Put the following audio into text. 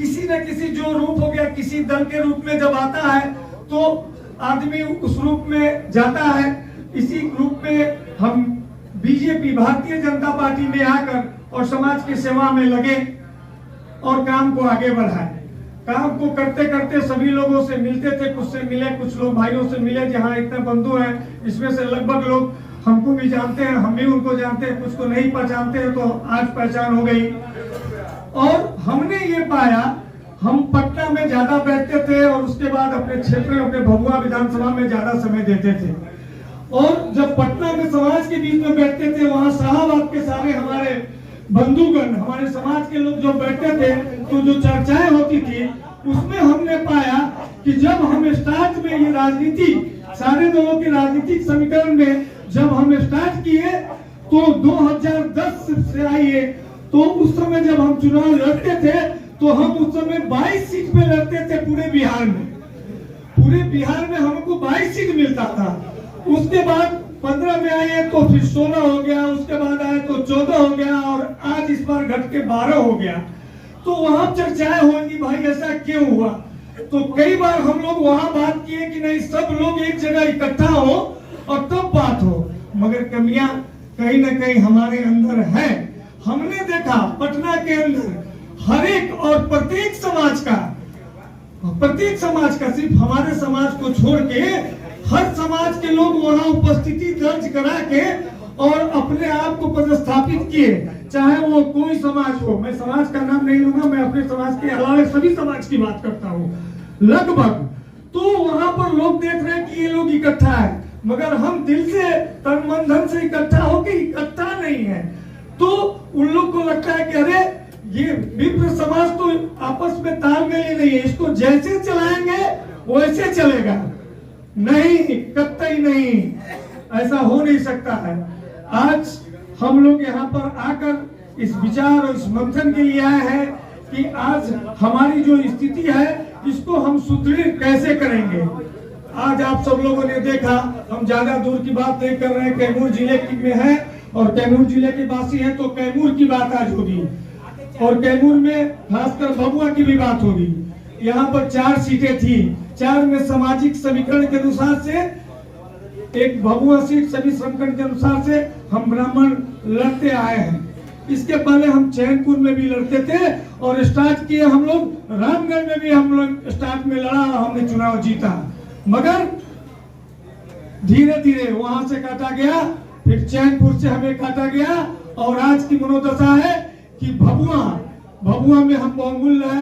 किसी न किसी जो रूप हो गया, किसी दल के रूप में जब आता है तो आदमी उस रूप में जाता है। इसी रूप में हम बीजेपी भारतीय जनता पार्टी में आकर और समाज की सेवा में लगे और काम को आगे बढ़ाए। काम को करते करते सभी लोगों से मिलते थे, कुछ से मिले, कुछ लोग भाइयों से मिले, जहाँ इतने बंधु हैं इसमें से लगभग लोग हमको भी जानते हैं, हम भी उनको जानते हैं, कुछ को नहीं पहचानते हैं, तो आज पहचान हो गई। और हमने ये पाया, हम पटना में ज्यादा बैठते थे और उसके बाद अपने क्षेत्र में, अपने भभुआ विधानसभा में ज्यादा समय देते थे। और जब पटना में समाज के बीच में बैठते थे, वहाँ शाहबाद के सारे हमारे बंधुगण, हमारे समाज के लोग जो बैठते थे, तो जो चर्चाएं होती थी उसमें हमने पाया कि जब हम स्टार्ट में ये राजनीति, सारे दलों के राजनीतिक समीकरण में जब हम स्टार्ट किए तो 2010 से आइए, तो उस समय जब हम चुनाव लड़ते थे तो हम उस समय 22 सीट पे लड़ते थे पूरे बिहार में। पूरे बिहार में हमको 22 सीट मिलता था। उसके बाद 15 में आए तो फिर 16 हो गया, उसके बाद आए तो 14 हो गया और आज इस बार घट के 12 हो गया। तो वहां चर्चाएं होंगी, भाई ऐसा क्यों हुआ। तो कई बार हम लोग वहां बात किए कि नहीं, सब लोग एक जगह इकट्ठा हो और तब बात हो, मगर कमियां कहीं न कहीं हमारे अंदर है। हमने देखा पटना के अंदर हर एक और प्रत्येक समाज का सिर्फ हमारे समाज को छोड़ के हर समाज के लोग वहां उपस्थिति दर्ज करा के और अपने आप को पदस्थापित किए, चाहे वो कोई समाज हो। मैं समाज का नाम नहीं लूंगा, मैं अपने समाज के अलावा सभी समाज की बात करता हूँ लगभग। तो वहां पर लोग देख रहे हैं कि ये लोग इकट्ठा है, मगर हम दिल से, तन मन धन से इकट्ठा होकर इकट्ठा नहीं है। तो उन लोग को लगता है कि अरे ये विप्र समाज तो आपस में तालमेल ही नहीं है, इसको जैसे चलाएंगे वैसे चलेगा। नहीं, कतई नहीं, ऐसा हो नहीं सकता है। आज हम लोग यहाँ पर आकर इस विचार और इस मंथन के लिए आए हैं कि आज हमारी जो स्थिति है इसको हम सुदृढ़ कैसे करेंगे। आज आप सब लोगों ने देखा, हम ज्यादा दूर की बात नहीं कर रहे हैं, कैमूर जिले में है और कैमूर जिले के वासी हैं, तो कैमूर की बात आज होगी और कैमूर में खासकर भभुआ की भी बात होगी। यहाँ पर 4 सीटें थी, 4 में सामाजिक समीकरण के अनुसार से एक भभुआ सीट, सभी समीकरण के अनुसार से हम ब्राह्मण लड़ते आए हैं। इसके पहले हम चैनपुर में भी लड़ते थे और स्टार्ट किए हम लोग रामगढ़ में भी, हम लोग स्टार्ट में लड़ा और हमने चुनाव जीता। मगर धीरे धीरे वहां से काटा गया, फिर चैनपुर से हमें काटा गया और आज की मनोदशा है कि भभुआ में हम बहुमूल्य है।